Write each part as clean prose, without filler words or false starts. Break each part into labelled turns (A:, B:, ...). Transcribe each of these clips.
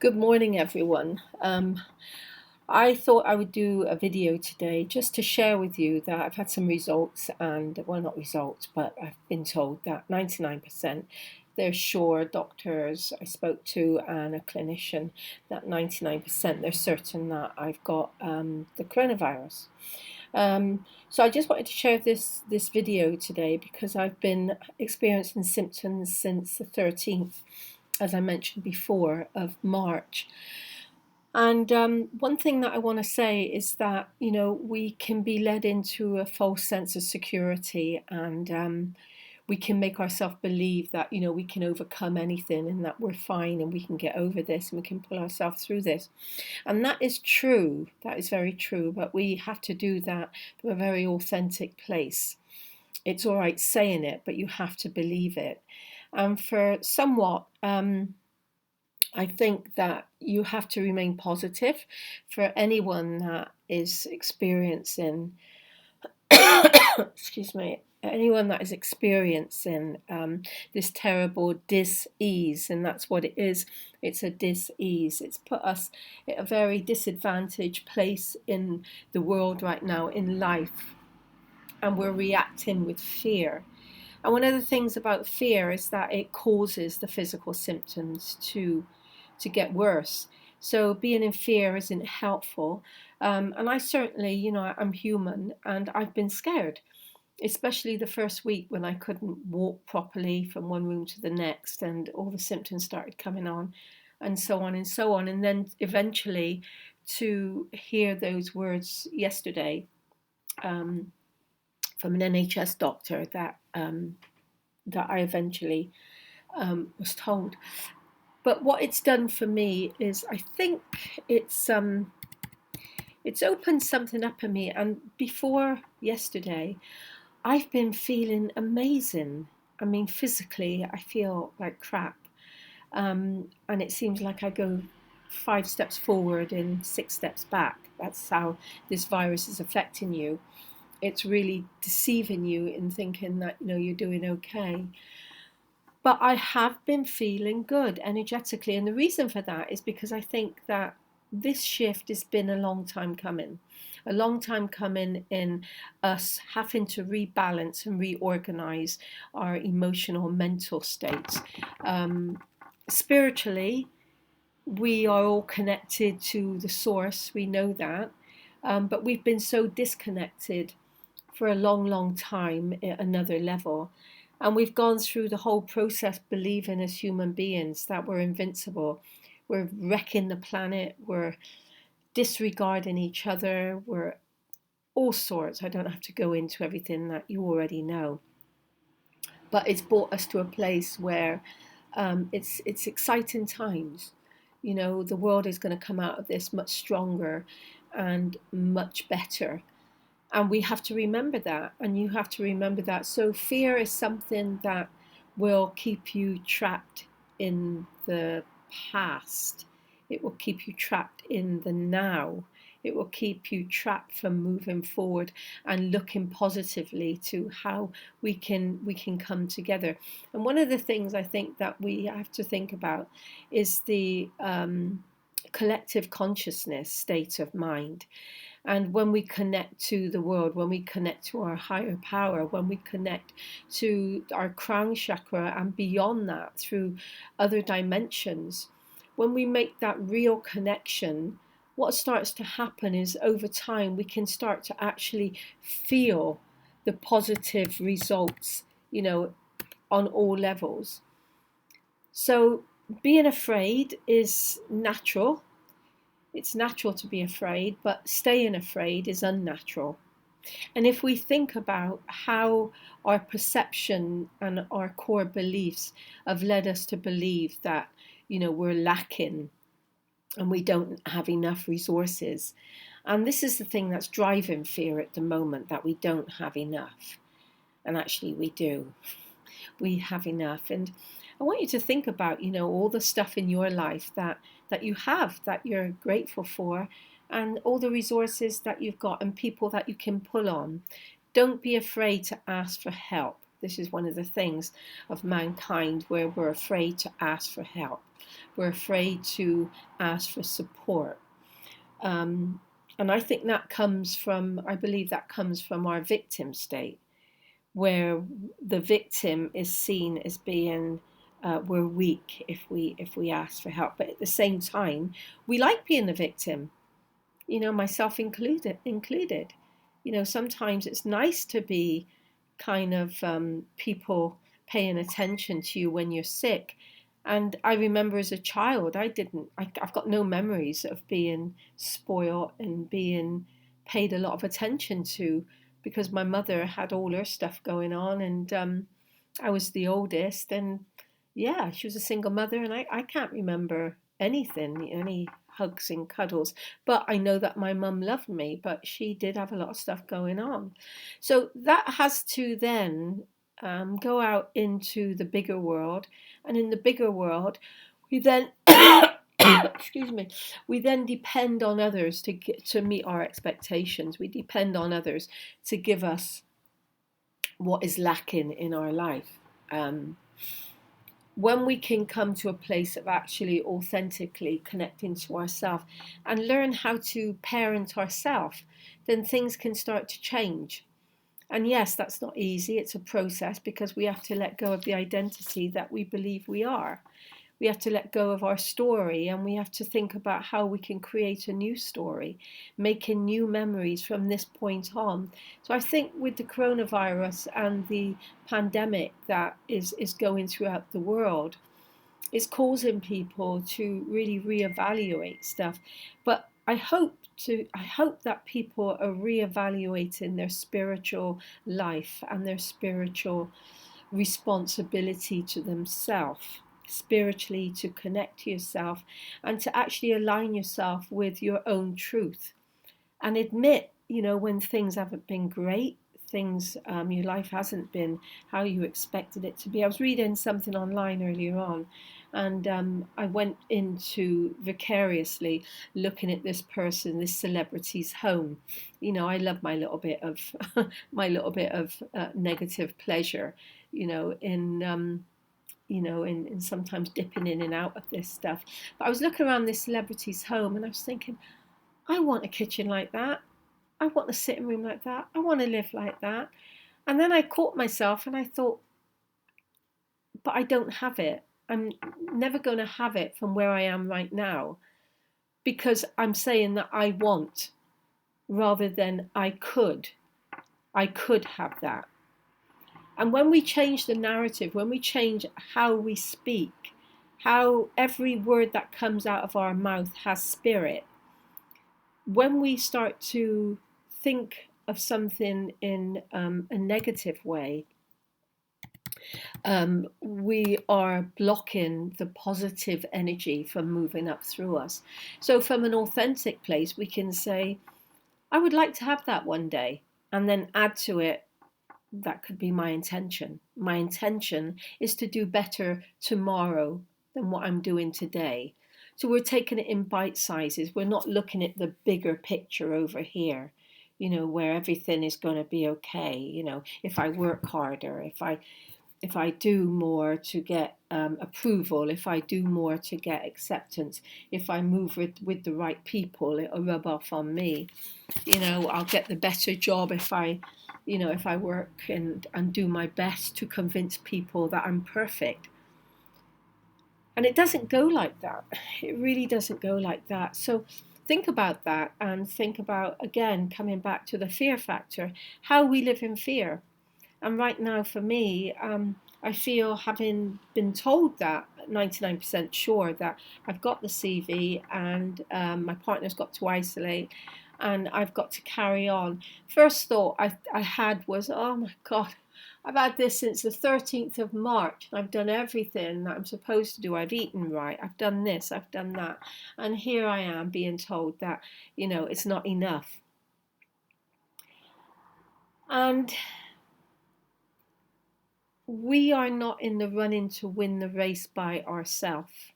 A: Good morning, everyone. I thought I would do a video today just to share with you that I've had some results, and well, not results, but I've been told that 99% they're sure, doctors I spoke to and a clinician, that 99% they're certain that I've got the coronavirus. So I just wanted to share this video today because I've been experiencing symptoms since the 13th, as I mentioned before, of March. And one thing that I want to say is that, we can be led into a false sense of security, and we can make ourselves believe that, we can overcome anything and that we're fine and we can get over this and we can pull ourselves through this. And that is true. That is very true. But we have to do that from a very authentic place. It's all right saying it, but you have to believe it. And for somewhat, I think that you have to remain positive for anyone that is experiencing, excuse me, anyone that is experiencing this terrible dis-ease, and that's what it is. It's a dis-ease. It's put us at a very disadvantaged place in the world right now, in life, and we're reacting with fear. And one of the things about fear is that it causes the physical symptoms to get worse. So being in fear isn't helpful. And I certainly, I'm human and I've been scared, especially the first week when I couldn't walk properly from one room to the next and all the symptoms started coming on and so on and so on. And then eventually to hear those words yesterday from an NHS doctor that I eventually was told. But what it's done for me is, I think it's opened something up in me. And before yesterday, I've been feeling amazing. I mean, physically, I feel like crap, and it seems like I go 5 steps forward and 6 steps back. That's how this virus is affecting you. It's really deceiving you in thinking that you're doing okay. But I have been feeling good energetically, and the reason for that is because I think that this shift has been a long time coming in us having to rebalance and reorganize our emotional mental states. Spiritually, we are all connected to the source, we know that, but we've been so disconnected for a long, long time at another level. And we've gone through the whole process believing as human beings that we're invincible. We're wrecking the planet, we're disregarding each other, we're all sorts. I don't have to go into everything that you already know. But it's brought us to a place where it's exciting times. The world is going to come out of this much stronger and much better. And we have to remember that, and you have to remember that. So fear is something that will keep you trapped in the past. It will keep you trapped in the now. It will keep you trapped from moving forward and looking positively to how we can come together. And one of the things I think that we have to think about is the collective consciousness state of mind. And when we connect to the world, when we connect to our higher power, when we connect to our crown chakra and beyond that through other dimensions, when we make that real connection, what starts to happen is over time we can start to actually feel the positive results, on all levels. So being afraid is natural. It's natural to be afraid, but staying afraid is unnatural. And if we think about how our perception and our core beliefs have led us to believe that, we're lacking and we don't have enough resources. And this is the thing that's driving fear at the moment, that we don't have enough. And actually we do. We have enough. And I want you to think about, all the stuff in your life that you have, that you're grateful for, and all the resources that you've got and people that you can pull on. Don't be afraid to ask for help. This is one of the things of mankind where we're afraid to ask for help. We're afraid to ask for support. And I think that comes from, I believe that comes from our victim state, where the victim is seen as being we're weak if we ask for help, but at the same time we like being the victim, myself included. Sometimes it's nice to be kind of people paying attention to you when you're sick. And I remember as a child, I've got no memories of being spoiled and being paid a lot of attention to, because my mother had all her stuff going on, and I was the oldest. And yeah, she was a single mother, and I can't remember anything, any hugs and cuddles. But I know that my mum loved me, but she did have a lot of stuff going on. So that has to then go out into the bigger world. And in the bigger world, we then, excuse me, we then depend on others to meet our expectations. We depend on others to give us what is lacking in our life. When we can come to a place of actually authentically connecting to ourselves and learn how to parent ourselves, then things can start to change. And yes, that's not easy. It's a process, because we have to let go of the identity that we believe we are. We have to let go of our story, and we have to think about how we can create a new story, making new memories from this point on. So I think with the coronavirus and the pandemic that is going throughout the world, it's causing people to really reevaluate stuff. But I hope that people are reevaluating their spiritual life and their spiritual responsibility to themselves, spiritually, to connect to yourself and to actually align yourself with your own truth, and admit, when things haven't been great, your life hasn't been how you expected it to be. I was reading something online earlier on, and I went into vicariously looking at this celebrity's home. I love my little bit of negative pleasure, in sometimes dipping in and out of this stuff. But I was looking around this celebrity's home, and I was thinking, I want a kitchen like that. I want a sitting room like that. I want to live like that. And then I caught myself and I thought, but I don't have it. I'm never going to have it from where I am right now, because I'm saying that I want rather than I could. I could have that. And when we change the narrative, when we change how we speak, how every word that comes out of our mouth has spirit, when we start to think of something in a negative way, we are blocking the positive energy from moving up through us. So from an authentic place, we can say, I would like to have that one day, and then add to it, that could be my intention. My intention is to do better tomorrow than what I'm doing today. So we're taking it in bite sizes. We're not looking at the bigger picture over here, where everything is going to be okay. If I work harder, if I do more to get approval, if I do more to get acceptance, if I move with the right people, it'll rub off on me. I'll get the better job if I work and do my best to convince people that I'm perfect. And it doesn't go like that. It really doesn't go like that. So think about that, and think about, again, coming back to the fear factor, how we live in fear. And right now, for me, I feel, having been told that 99% sure that I've got the CV, and my partner's got to isolate, and I've got to carry on. First thought I had was, oh my God, I've had this since the 13th of March. And I've done everything that I'm supposed to do. I've eaten right. I've done this. I've done that. And here I am being told that, it's not enough. And we are not in the running to win the race by ourselves.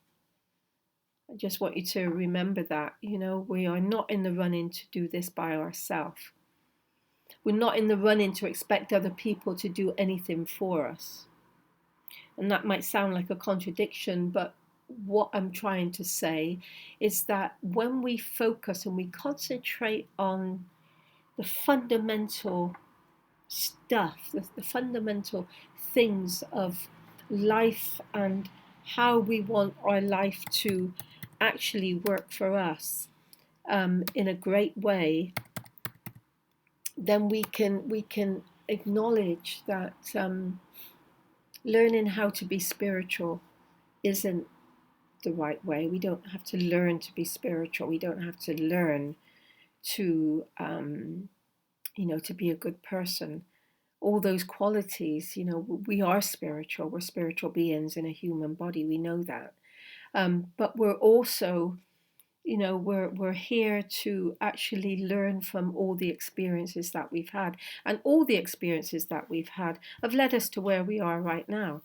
A: I just want you to remember that, we are not in the running to do this by ourselves. We're not in the running to expect other people to do anything for us. And that might sound like a contradiction, but what I'm trying to say is that when we focus and we concentrate on the fundamental stuff, the fundamental things of life and how we want our life to actually work for us in a great way, then we can acknowledge that learning how to be spiritual isn't the right way. We don't have to learn to be spiritual. We don't have to learn to to be a good person. All those qualities, we are spiritual. We're spiritual beings in a human body. We know that. But we're also, we're here to actually learn from all the experiences that we've had. And all the experiences that we've had have led us to where we are right now.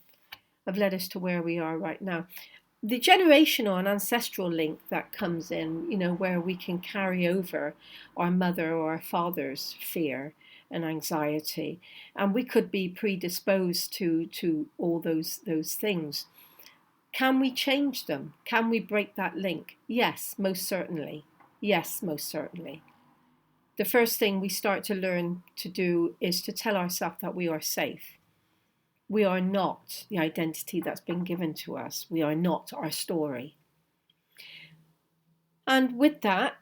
A: The generational and ancestral link that comes in, where we can carry over our mother or our father's fear and anxiety, and we could be predisposed to all those things. Can we change them? Can we break that link? Yes, most certainly. Yes, most certainly. The first thing we start to learn to do is to tell ourselves that we are safe. We are not the identity that's been given to us. We are not our story. And with that,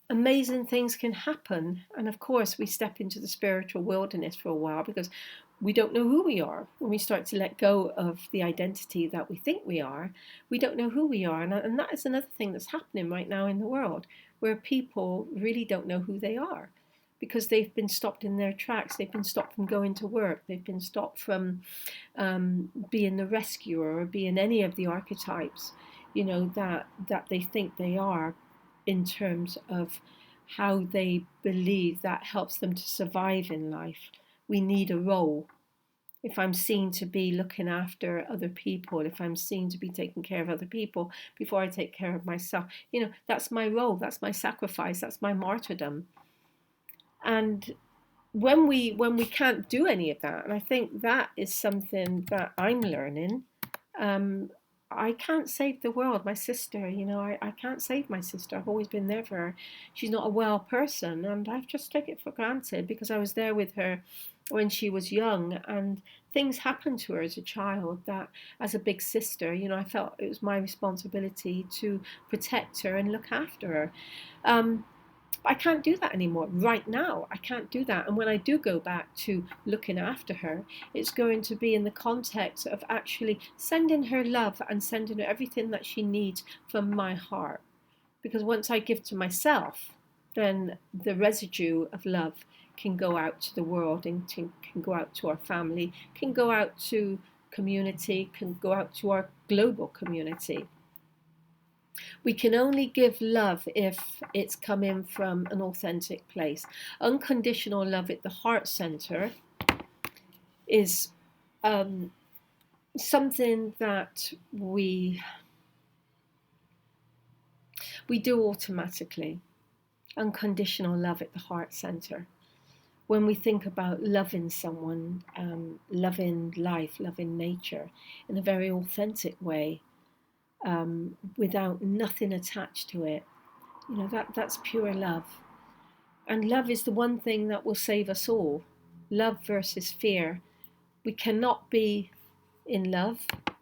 A: amazing things can happen. And of course, we step into the spiritual wilderness for a while because we don't know who we are. When we start to let go of the identity that we think we are, we don't know who we are. And that is another thing that's happening right now in the world, where people really don't know who they are because they've been stopped in their tracks. They've been stopped from going to work. They've been stopped from being the rescuer or being any of the archetypes, that they think they are, in terms of how they believe that helps them to survive in life. We need a role. If I'm seen to be looking after other people, if I'm seen to be taking care of other people before I take care of myself, that's my role, that's my sacrifice, that's my martyrdom. And when we can't do any of that, and I think that is something that I'm learning, I can't save the world. My sister, I can't save my sister. I've always been there for her. She's not a well person, and I've just taken it for granted because I was there with her when she was young, and things happened to her as a child that, as a big sister, I felt it was my responsibility to protect her and look after her. I can't do that anymore. Right now, I can't do that. And when I do go back to looking after her, it's going to be in the context of actually sending her love and sending her everything that she needs from my heart. Because once I give to myself, then the residue of love can go out to the world and can go out to our family, can go out to community, can go out to our global community. We can only give love if it's coming from an authentic place. Unconditional love at the heart center is something that we do automatically. Unconditional love at the heart center. When we think about loving someone, loving life, loving nature in a very authentic way, without nothing attached to it, that's pure love. And love is the one thing that will save us all. Love versus fear. We cannot be in love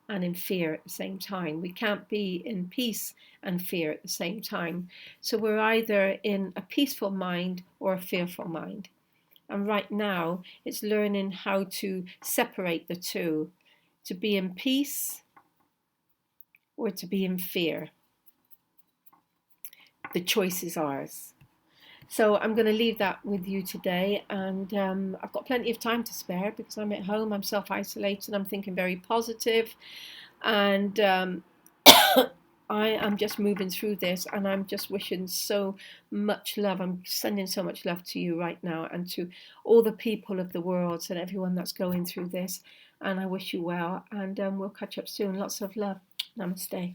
A: and in fear at the same time. We can't be in peace and fear at the same time. So we're either in a peaceful mind or a fearful mind. And right now, it's learning how to separate the two, to be in peace or to be in fear. The choice is ours. So I'm going to leave that with you today, and I've got plenty of time to spare because I'm at home, I'm self-isolated, I'm thinking very positive, and I am just moving through this, and I'm just wishing so much love. I'm sending so much love to you right now and to all the people of the world and everyone that's going through this, and I wish you well, and we'll catch up soon. Lots of love. Namaste.